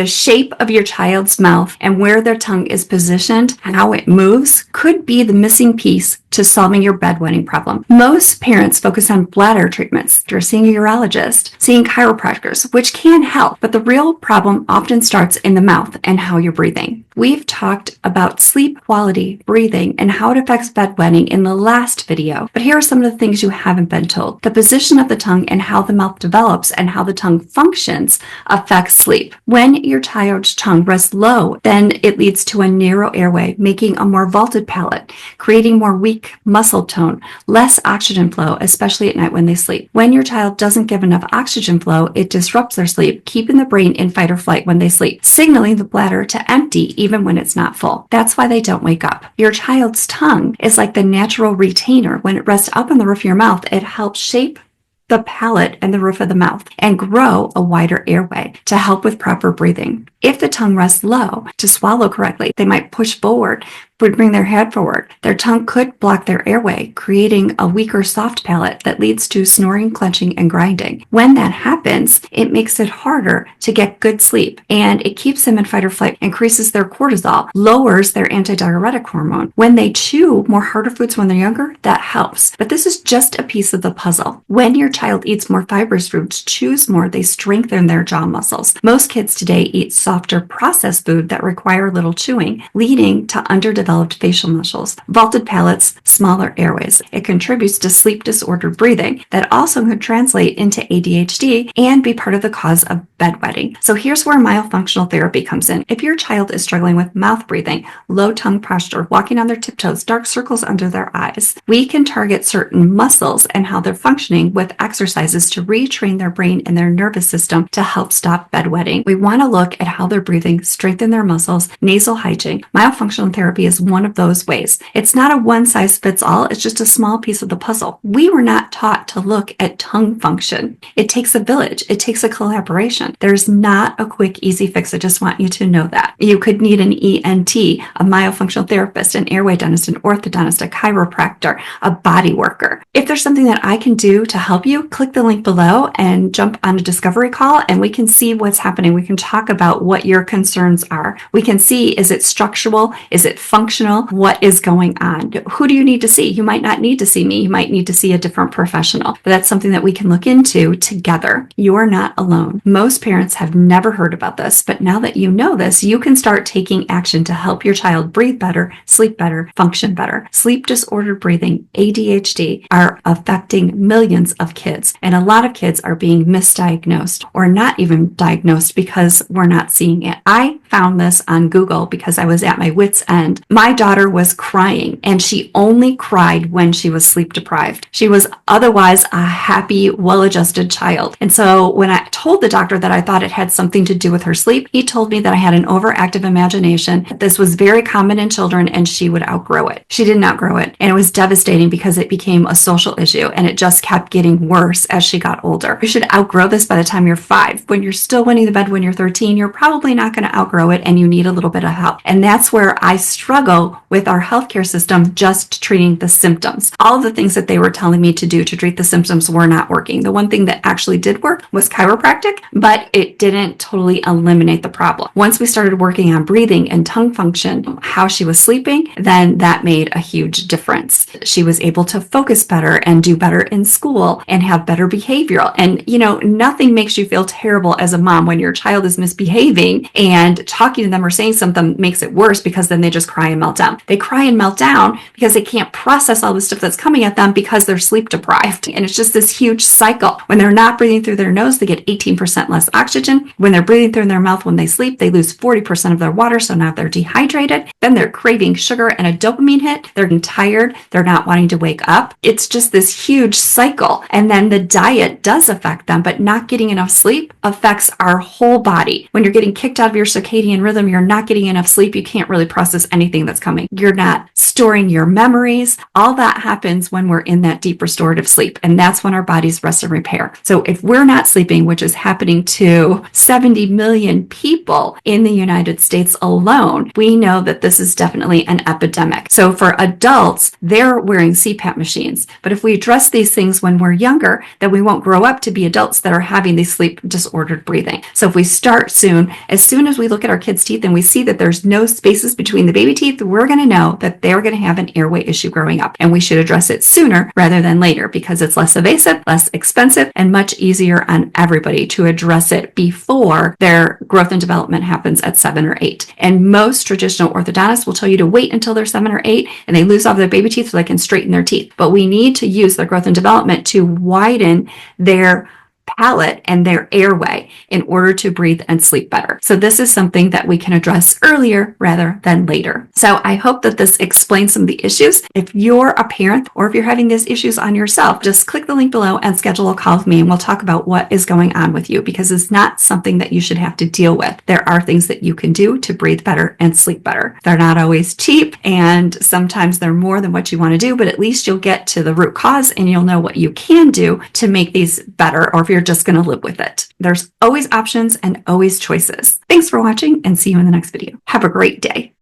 The shape of your child's mouth and where their tongue is positioned and how it moves could be the missing piece to solving your bedwetting problem. Most parents focus on bladder treatments, or seeing a urologist, seeing chiropractors, which can help, but the real problem often starts in the mouth and how you're breathing. We've talked about sleep quality, breathing, and how it affects bedwetting in the last video, but here are some of the things you haven't been told. The position of the tongue and how the mouth develops and how the tongue functions affects sleep. When your child's tongue rests low, then it leads to a narrow airway, making a more vaulted palate, creating more weak muscle tone, less oxygen flow, especially at night when they sleep. When your child doesn't give enough oxygen flow, it disrupts their sleep, keeping the brain in fight or flight when they sleep, signaling the bladder to empty even when it's not full. That's why they don't wake up. Your child's tongue is like the natural retainer. When it rests up on the roof of your mouth, it helps shape the palate and the roof of the mouth and grow a wider airway to help with proper breathing. If the tongue rests low to swallow correctly, they might push forward, would bring their head forward. Their tongue could block their airway, creating a weaker soft palate that leads to snoring, clenching, and grinding. When that happens, it makes it harder to get good sleep, and it keeps them in fight or flight, increases their cortisol, lowers their antidiuretic hormone. When they chew more harder foods when they're younger, that helps. But this is just a piece of the puzzle. When your child eats more fibrous foods, chews more, they strengthen their jaw muscles. Most kids today eat softer processed food that require little chewing, leading to underdeveloped facial muscles, vaulted palates, smaller airways. It contributes to sleep disordered breathing that also could translate into ADHD and be part of the cause of bedwetting. So here's where myofunctional therapy comes in. If your child is struggling with mouth breathing, low tongue posture, walking on their tiptoes, dark circles under their eyes, we can target certain muscles and how they're functioning with exercises to retrain their brain and their nervous system to help stop bedwetting. We want to look at how they're breathing, strengthen their muscles, nasal hygiene. Myofunctional therapy is one of those ways. It's not a one size fits all. It's just a small piece of the puzzle. We were not taught to look at tongue function. It takes a village. It takes a collaboration. There's not a quick, easy fix. I just want you to know that. You could need an ENT, a myofunctional therapist, an airway dentist, an orthodontist, a chiropractor, a body worker. If there's something that I can do to help you, click the link below and jump on a discovery call and we can see what's happening. We can talk about what your concerns are. We can see, is it structural? Is it functional? What is going on? Who do you need to see? You might not need to see me. You might need to see a different professional. But that's something that we can look into together. You are not alone. Most parents have never heard about this, but now that you know this, you can start taking action to help your child breathe better, sleep better, function better. Sleep disordered breathing, ADHD, are affecting millions of kids, and a lot of kids are being misdiagnosed or not even diagnosed because we're not seeing it. I found this on Google because I was at my wit's end. My daughter was crying, and she only cried when she was sleep deprived. She was otherwise a happy, well-adjusted child. And so when I told the doctor that I thought it had something to do with her sleep, he told me that I had an overactive imagination. This was very common in children and she would outgrow it. She didn't outgrow it. And it was devastating because it became a social issue and it just kept getting worse as she got older. You should outgrow this by the time you're 5. When you're still winning the bed when you're 13, you're probably not going to outgrow it and you need a little bit of help. And that's where I struggle with our healthcare system just treating the symptoms. All the things that they were telling me to do to treat the symptoms were not working. The one thing that actually did work was chiropractic, but it didn't totally eliminate the problem. Once we started working on breathing and tongue function, how she was sleeping, then that made a huge difference. She was able to focus better and do better in school and have better behavioral. And nothing makes you feel terrible as a mom when your child is misbehaving and talking to them or saying something makes it worse because then they just cry and melt down. They cry and melt down because they can't process all the stuff that's coming at them because they're sleep deprived. And it's just this huge cycle. When they're not breathing through their nose, they get 18% less oxygen. When they're breathing through their mouth when they sleep, they lose 40% of their water. So now they're dehydrated. Then they're craving sugar and a dopamine hit. They're getting tired. They're not wanting to wake up. It's just this huge cycle. And then the diet does affect them, but not getting enough sleep affects our whole body. When you're getting kicked out of your circadian circadian rhythm, you're not getting enough sleep, you can't really process anything that's coming. You're not storing your memories. All that happens when we're in that deep restorative sleep. And that's when our bodies rest and repair. So if we're not sleeping, which is happening to 70 million people in the United States alone, we know that this is definitely an epidemic. So for adults, they're wearing CPAP machines. But if we address these things when we're younger, then we won't grow up to be adults that are having these sleep disordered breathing. So if we start soon as we look at our kids' teeth and we see that there's no spaces between the baby teeth, we're going to know that they're going to have an airway issue growing up. And we should address it sooner rather than later because it's less evasive, less expensive, and much easier on everybody to address it before their growth and development happens at 7 or 8. And most traditional orthodontists will tell you to wait until they're 7 or 8 and they lose all their baby teeth so they can straighten their teeth. But we need to use their growth and development to widen their palate and their airway in order to breathe and sleep better. So this is something that we can address earlier rather than later. So I hope that this explains some of the issues. If you're a parent or if you're having these issues on yourself, just click the link below and schedule a call with me and we'll talk about what is going on with you because it's not something that you should have to deal with. There are things that you can do to breathe better and sleep better. They're not always cheap and sometimes they're more than what you want to do, but at least you'll get to the root cause and you'll know what you can do to make these better or if you're just going to live with it. There's always options and always choices. Thanks for watching and see you in the next video. Have a great day.